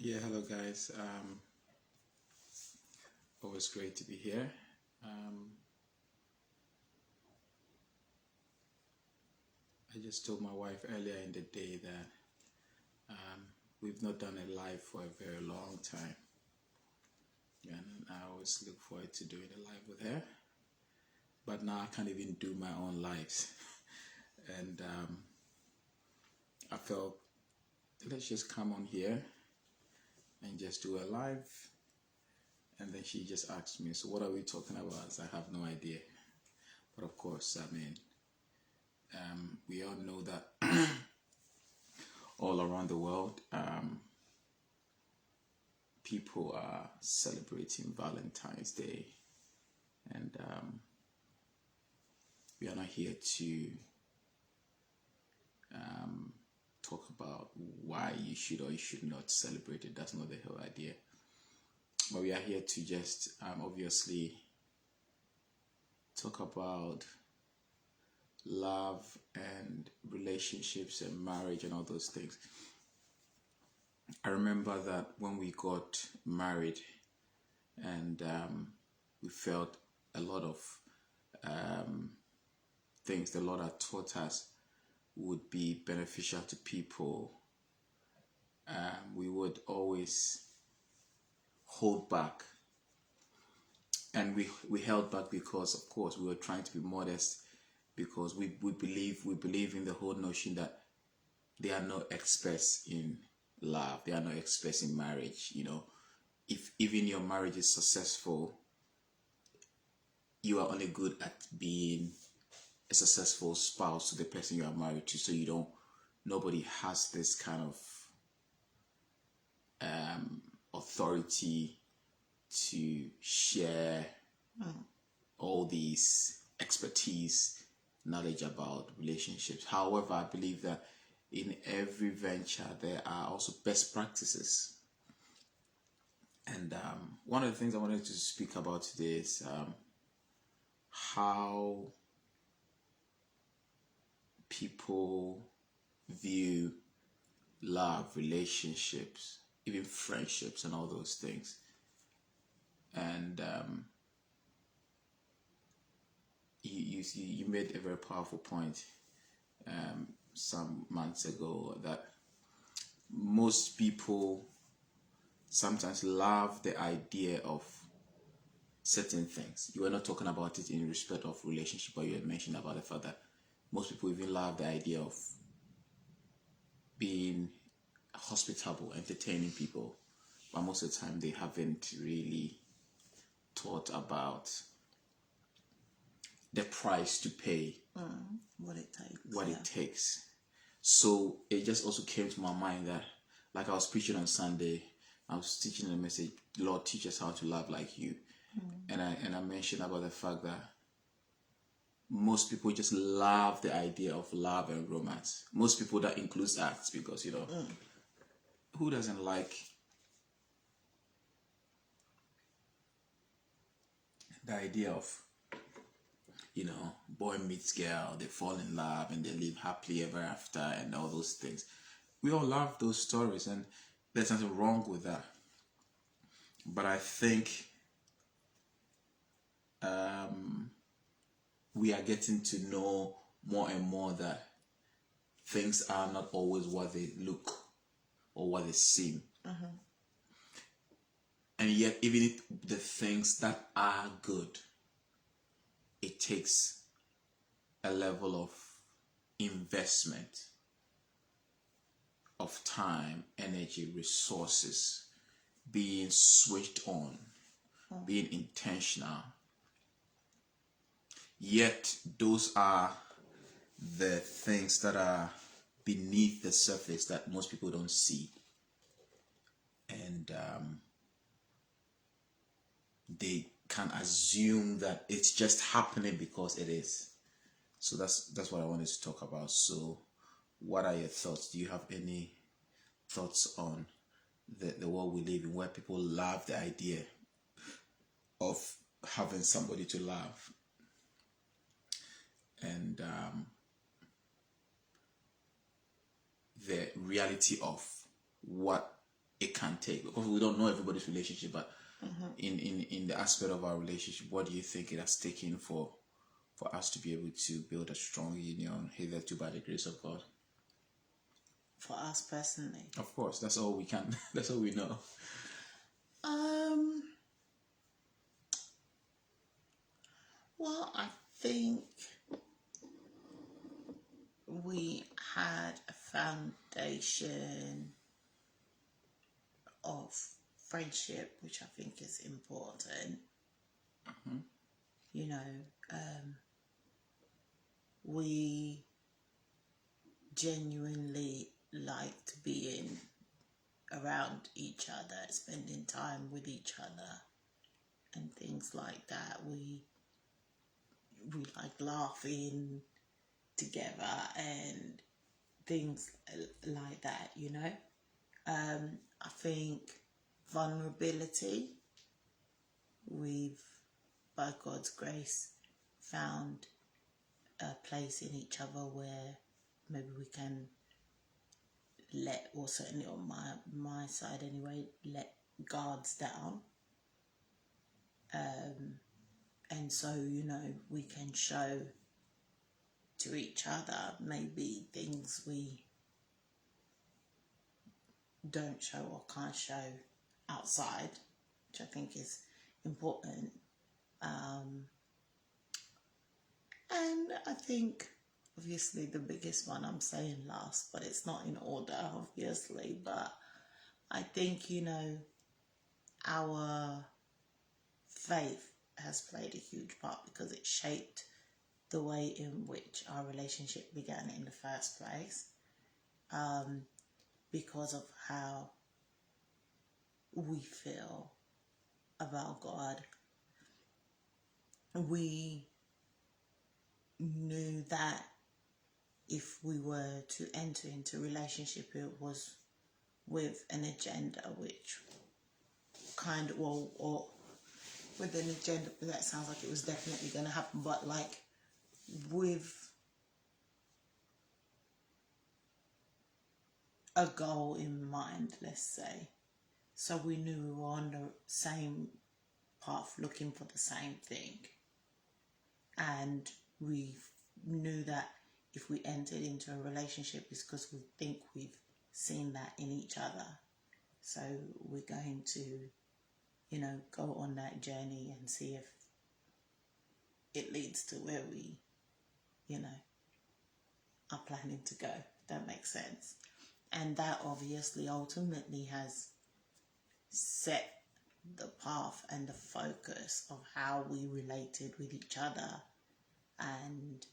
Yeah, hello guys. Always great to be here. I just told my wife earlier in the day that we've not done a live for a very long time, and I always look forward to doing a live with her. But now I can't even do my own lives, and I felt let's just come on here and just do a live. And then she just asked me, so what are we talking about? I have no idea. But of course, I mean, we all know that all around the world, people are celebrating Valentine's Day. And we are not here to talk about why you should or you should not celebrate it. That's not the whole idea. But we are here to just obviously talk about love and relationships and marriage and all those things. I remember that when we got married and we felt a lot of things the Lord had taught us would be beneficial to people. We would always hold back, and we held back because of course we were trying to be modest, because we believe in the whole notion that there are no experts in love, there are no experts in marriage. You know, if even your marriage is successful, you are only good at being a successful spouse to the person you are married to. So nobody has this kind of authority to share all these expertise, knowledge about relationships. However, I believe that in every venture there are also best practices. And one of the things I wanted to speak about today is how people view love, relationships, even friendships and all those things. And you made a very powerful point some months ago that most people sometimes love the idea of certain things. You were not talking about it in respect of relationship, but you had mentioned about the fact that most people even love the idea of being hospitable, entertaining people, but most of the time they haven't really thought about the price to pay, what it takes. So it just also came to my mind that, like I was preaching on Sunday, I was teaching a message, Lord, teach us how to love like you. And I mentioned about the fact that most people just love the idea of love and romance. Most people, that includes acts, because who doesn't like the idea of boy meets girl, they fall in love and they live happily ever after and all those things. We all love those stories, and there's nothing wrong with that. But I think we are getting to know more and more that things are not always what they look or what they seem. And yet, even if the things that are good, it takes a level of investment of time, energy, resources, being switched on, being intentional. Yet those are the things that are beneath the surface that most people don't see. And they can assume that it's just happening because it is. So that's what I wanted to talk about. So what are your thoughts? Do you have any thoughts on the world we live in, where people love the idea of having somebody to love, and the reality of what it can take, because we don't know everybody's relationship, but in the aspect of our relationship, what do you think it has taken for us to be able to build a strong union hitherto by the grace of God? For us personally, Of course, that's all we can. That's all we know. Well, I think we had a foundation of friendship, which I think is important. You know, we genuinely liked being around each other, spending time with each other, and things like that. We like laughing together and things like that, you know. I think vulnerability, we've, by God's grace, found a place in each other where maybe we can let, or certainly on my side anyway, let guards down. And so, you know, we can show to each other maybe things we don't show or can't show outside, which I think is important. And I think obviously the biggest one I'm saying last, but it's not in order obviously, but I think, you know, our faith has played a huge part because it shaped the way in which our relationship began in the first place, because of how we feel about God. We knew that if we were to enter into relationship, it was with an agenda, which kind of, or with an agenda, that sounds like it was definitely going to happen, but like with a goal in mind, let's say. So we knew we were on the same path, looking for the same thing. And we knew that if we entered into a relationship, it's because we think we've seen that in each other. So we're going to, you know, go on that journey and see if it leads to where we, you know, are planning to go. If that makes sense. And that obviously ultimately has set the path and the focus of how we related with each other, and,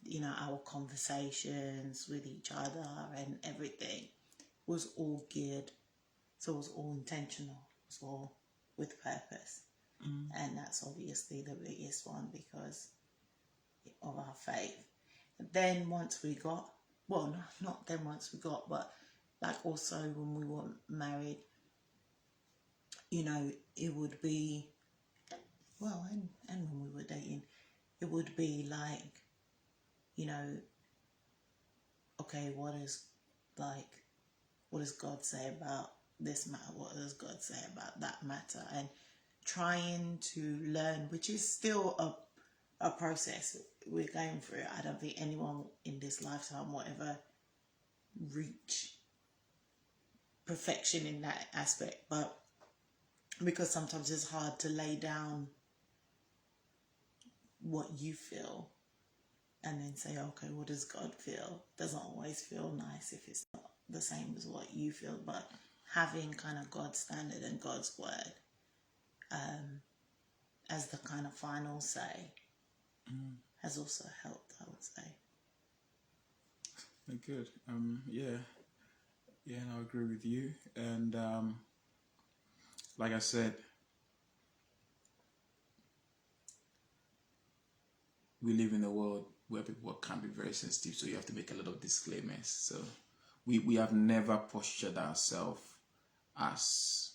you know, our conversations with each other and everything was all geared, so it was all intentional, it was all with purpose. And that's obviously the biggest one because of our faith. Then once we got, well, not then once we got, but like also when we were married, you know, it would be, well, and when we were dating, it would be like, you know, okay, what does God say about this matter? What does God say about that matter? And trying to learn, which is still a process we're going through. I don't think anyone in this lifetime will ever reach perfection in that aspect, but because sometimes it's hard to lay down what you feel and then say, okay, what does God feel? It doesn't always feel nice if it's not the same as what you feel, but having kind of God's standard and God's word as the kind of final say has also helped, I would say. Good. Yeah, and I agree with you. And like I said, we live in a world where people can be very sensitive, so you have to make a lot of disclaimers. So we have never postured ourselves as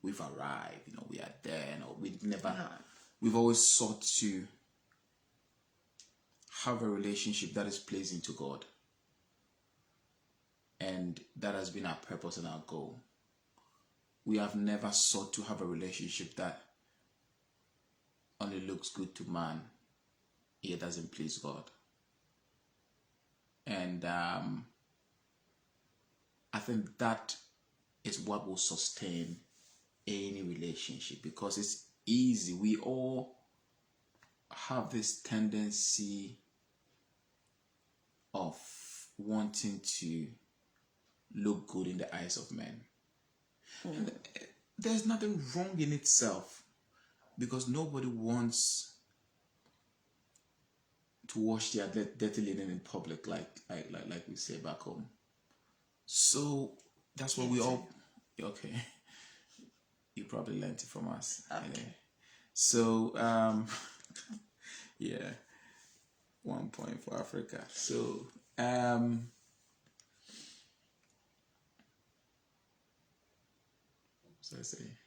we've arrived, you know, we are there. No, we've never. No. We've always sought to have a relationship that is pleasing to God. And that has been our purpose and our goal. We have never sought to have a relationship that only looks good to man, yet doesn't please God. And I think that is what will sustain any relationship, because it's easy. We all have this tendency of wanting to look good in the eyes of men. And there's nothing wrong in itself, because nobody wants to wash their dirty linen in public, like we say back home. So that's what we all. Okay, you probably learned it from us. Okay. Anyway. So yeah, 1 point for Africa. So what was I saying?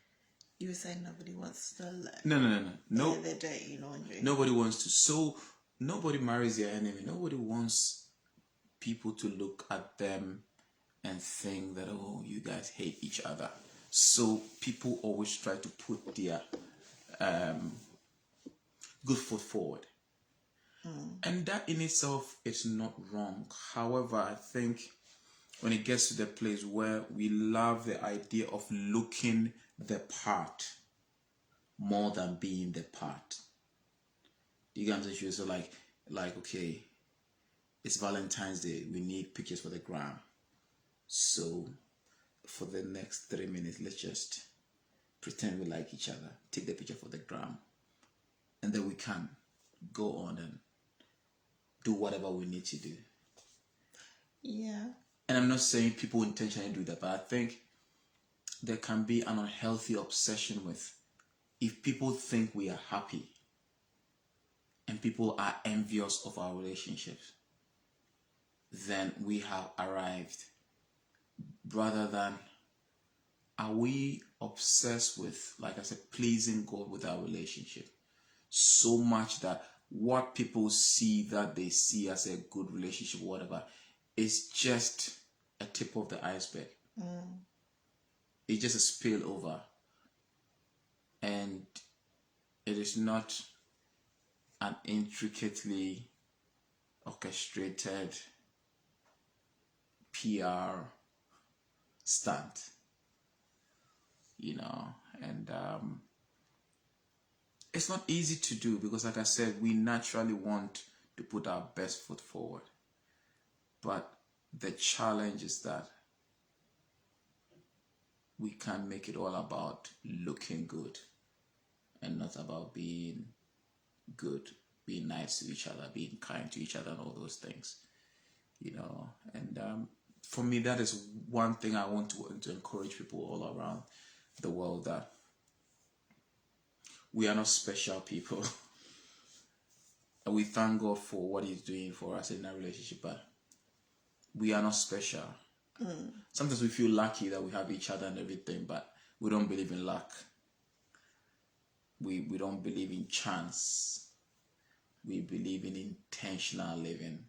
You were saying nobody wants to No. their dirty laundry. Nobody wants to. So nobody marries their enemy. Nobody wants people to look at them and think that, oh, you guys hate each other. So people always try to put their good foot forward. And that in itself is not wrong. However, I think when it gets to the place where we love the idea of looking the part more than being the part. You get what I'm saying? So like okay, it's Valentine's Day. We need pictures for the gram. So for the next 3 minutes, let's just pretend we like each other. Take the picture for the gram. And then we can go on and do whatever we need to do. Yeah. And I'm not saying people intentionally do that, but I think there can be an unhealthy obsession with, if people think we are happy and people are envious of our relationships, then we have arrived. Rather than, are we obsessed with, like I said, pleasing God with our relationship so much that what people see that they see as a good relationship, whatever, is just a tip of the iceberg. It's just a spillover, and it is not an intricately orchestrated PR stunt, and it's not easy to do, because like I said, we naturally want to put our best foot forward, but the challenge is that we can't make it all about looking good and not about being good, being nice to each other, being kind to each other, and all those things, and for me, that is one thing I want to encourage people all around the world, that we are not special people. And we thank God for what He's doing for us in our relationship, but we are not special. Sometimes we feel lucky that we have each other and everything, but we don't believe in luck. We don't believe in chance. We believe in intentional living.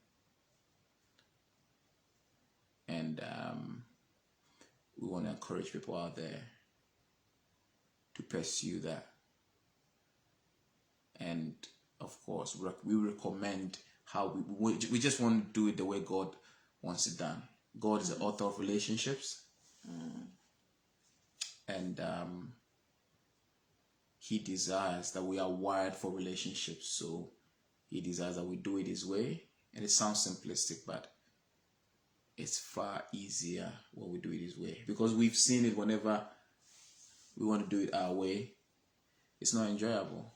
And we want to encourage people out there to pursue that. And of course, we recommend how we just want to do it the way God wants it done. God is the author of relationships, and He desires that we are wired for relationships. So He desires that we do it His way. And it sounds simplistic, but it's far easier when we do it His way, because we've seen it. Whenever we want to do it our way, it's not enjoyable,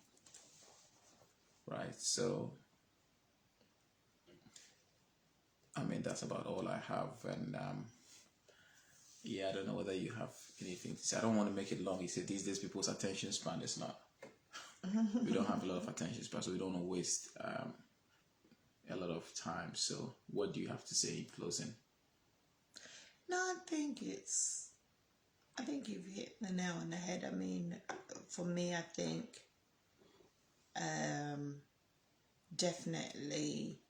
right? So I mean, that's about all I have. And I don't know whether you have anything to say. I don't want to make it long. You said these days people's attention span is not. We don't have a lot of attention span, so we don't want to waste a lot of time. So what do you have to say in closing? No, I think you've hit the nail on the head. I mean, for me, I think definitely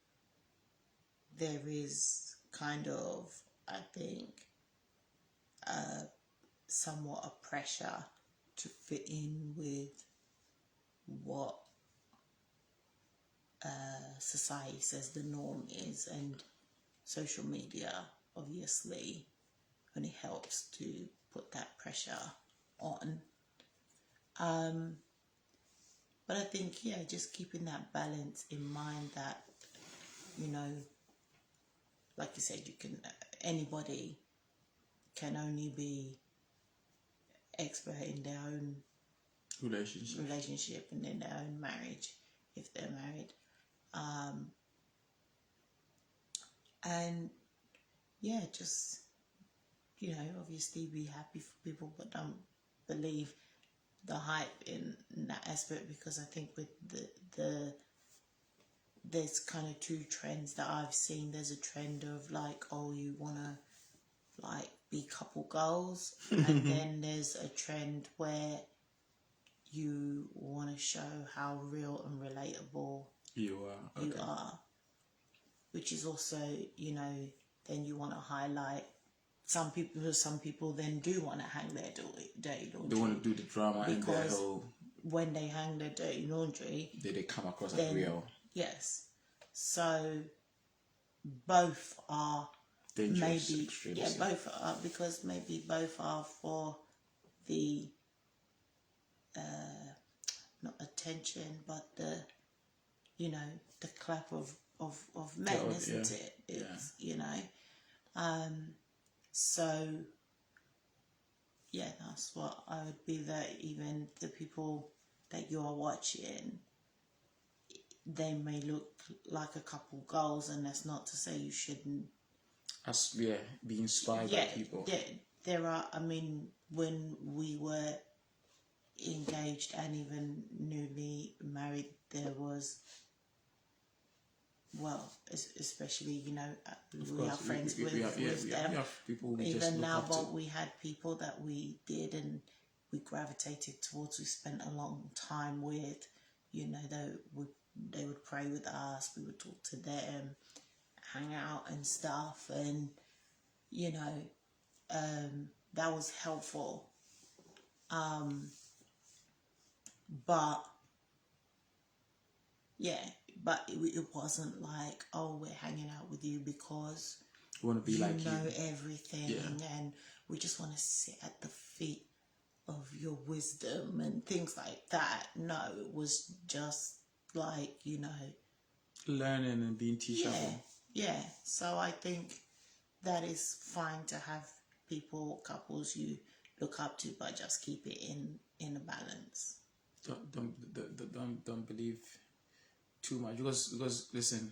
there is kind of, I think, somewhat a pressure to fit in with what society says the norm is, and social media obviously only helps to put that pressure on. But I think, just keeping that balance in mind that, like you said, anybody can only be expert in their own relationship and in their own marriage if they're married. And just, obviously be happy for people, but don't believe the hype in that aspect, because I think with there's kind of two trends that I've seen. There's a trend of like, oh, you want to like be couple goals, and then there's a trend where you want to show how real and relatable you are, which is also, then you want to highlight some people then do want to hang their dirty laundry. They want to do the drama and their whole. When they hang their dirty laundry, they come across as real. Yes. So both are dangerous, maybe extremes, both are, because maybe both are for the not attention, but the the clap of men, isn't it? It's so that's what I would be, that even the people that you are watching, they may look like a couple goals, and that's not to say you shouldn't be inspired by people. There are, I mean, when we were engaged and even newly married, there was, well, especially, we are friends with them. We have people we even just look now, up but to. we had people that we did and we gravitated towards, we spent a long time with, they would pray with us, we would talk to them, hang out and stuff, and that was helpful. But it wasn't like, oh, we're hanging out with you because we want to be like you, everything, and we just want to sit at the feet of your wisdom and things like that. No, it was just like, learning and being teachable. Yeah. So I think that is fine to have couples you look up to, but just keep it in a balance. Don't believe too much, because listen,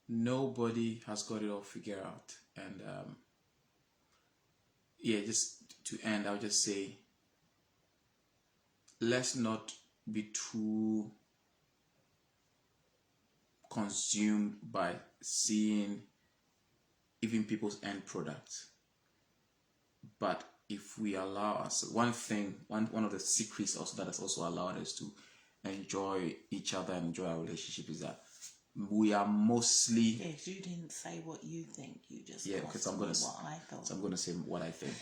nobody has got it all figured out, and just to end, I'll just say, let's not be too consumed by seeing even people's end products. But if we allow us, one of the secrets also that has also allowed us to enjoy each other and enjoy our relationship is that we are mostly. Yes, you didn't say what you think. You just because I'm gonna. What I thought. So I'm gonna say what I think.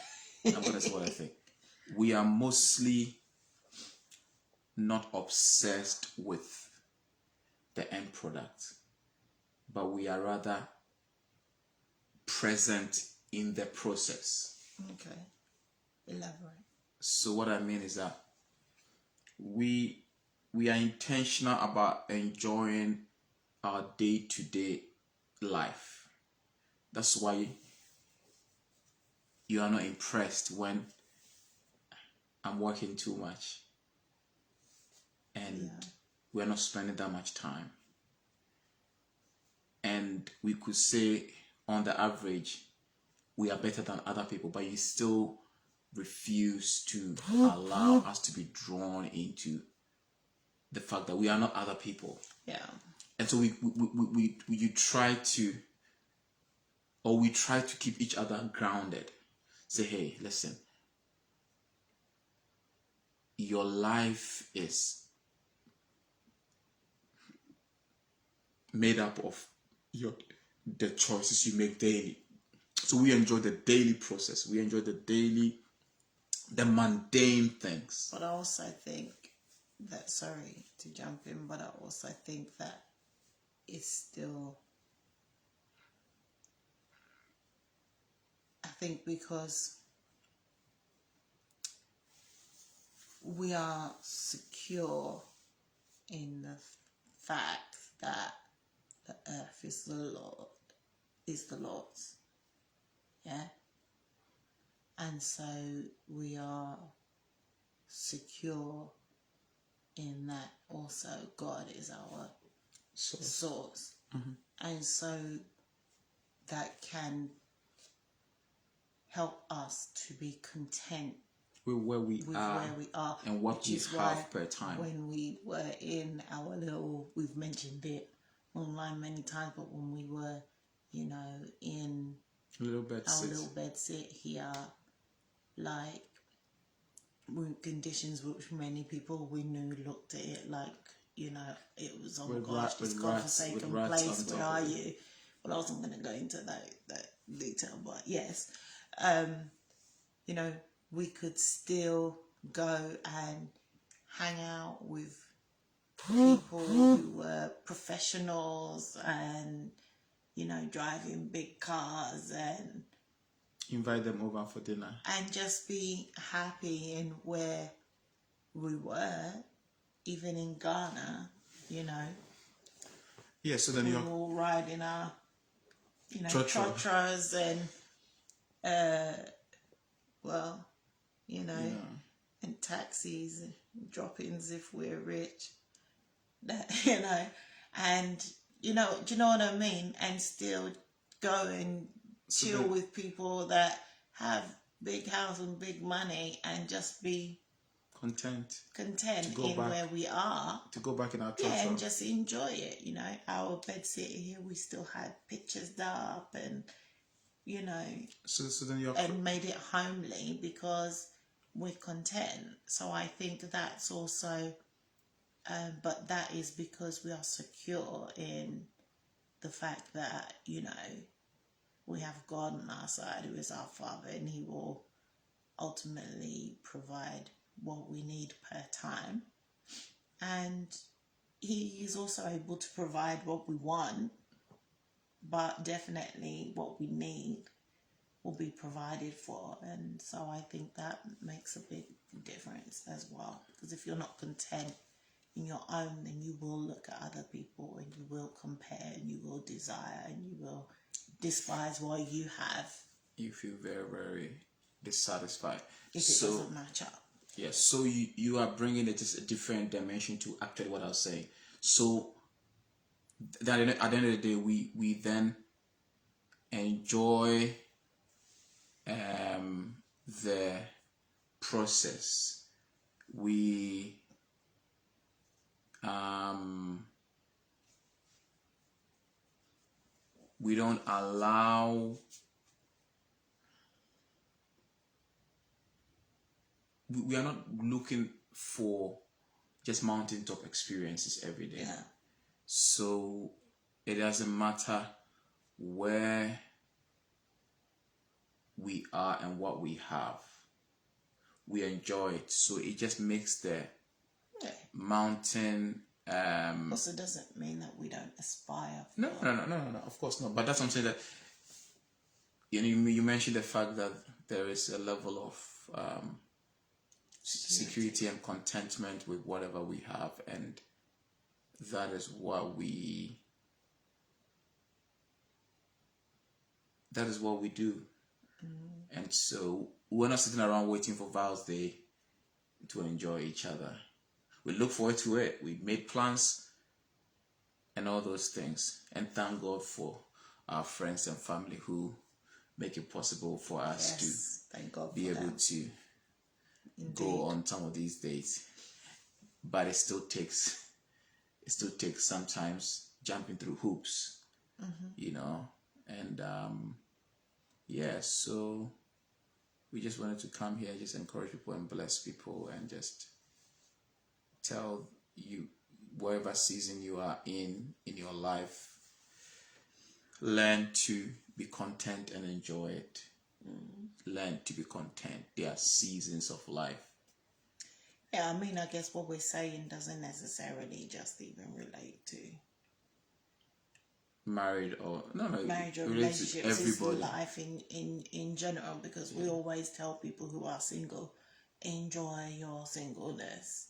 I'm gonna say what I think. We are mostly not obsessed with the end product, but we are rather present in the process. Okay. Elaborate. So what I mean is that we are intentional about enjoying our day-to-day life. That's why you are not impressed when I'm working too much and we're not spending that much time. And we could say on the average we are better than other people, but you still refuse to allow us to be drawn into the fact that we are not other people. Yeah. And so we try to keep each other grounded. Say, hey, listen, your life is made up of the choices you make daily. So we enjoy the daily process. We enjoy the mundane things. But I also think that, sorry to jump in, but I also think that it's still, I think because we are secure in the fact that the earth is the Lord's. Yeah? And so we are secure in that also God is our source. And so that can help us to be content with where we are and what we have per time. When we were in our little, we've mentioned it online many times, but when we were, in our little bed sit here, like conditions which many people we knew looked at it like, it was, oh my gosh, this godforsaken place, where are you? Well, I wasn't going to go into that detail, but yes, we could still go and hang out with people who were professionals and, driving big cars and invite them over for dinner and just be happy in where we were, even in Ghana, Yeah, so then we were all riding our, trotros and, and taxis and drop-ins if we're rich, and, do you know what I mean? And still go and chill with people that have big house and big money and just be content in where we are. To go back in our trotro. Yeah, and just enjoy it, Our bed sit here, we still had pictures up and, So then you're... and made it homely because we're content. So I think that's also... but that is because we are secure in the fact that, we have God on our side who is our Father, and He will ultimately provide what we need per time. And He is also able to provide what we want, but definitely what we need will be provided for. And so I think that makes a big difference as well. Because if you're not content in your own, then you will look at other people and you will compare and you will desire and you will despise what you have. You feel very, very dissatisfied. If it doesn't match up. Yes, so you are bringing it a different dimension to actually what I was saying. So that at the end of the day, we then enjoy the process. We don't allow, we are not looking for just mountaintop experiences every day. Yeah. So it doesn't matter where we are and what we have. We enjoy it. So it just makes the mountain... Also doesn't mean that we don't aspire for... No, of course not. But that's what I'm saying, that you mentioned the fact that there is a level of security and contentment with whatever we have, and that is what we do. And so we're not sitting around waiting for Val's Day to enjoy each other. We look forward to it. We made plans and all those things. And thank God for our friends and family who make it possible for us to be able to go on some of these dates. But it still takes sometimes jumping through hoops, and so we just wanted to come here, just encourage people and bless people, and just tell you, whatever season you are in your life, learn to be content and enjoy it. Learn to be content. There are seasons of life. Yeah, I mean, I guess what we're saying doesn't necessarily just even relate to Married or no, marriage or it relates to relationships. It's everybody. life in general, because we always tell people who are single, enjoy your singleness.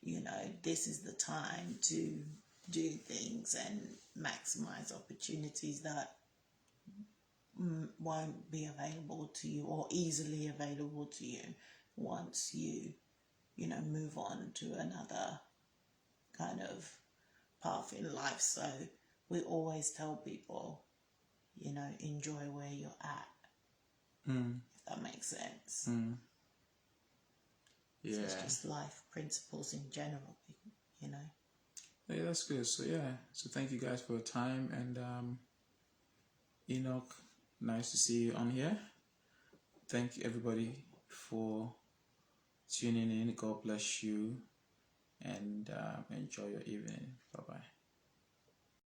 You know, this is the time to do things and maximize opportunities that won't be available to you or easily available to you once you move on to another kind of path in life. So we always tell people, enjoy where you're at, if that makes sense. Yeah. So it's just life principles in general, Yeah, that's good. So yeah, so thank you guys for your time, and Enoch, nice to see you on here. Thank you everybody for tuning in. God bless you, and enjoy your evening. Bye bye.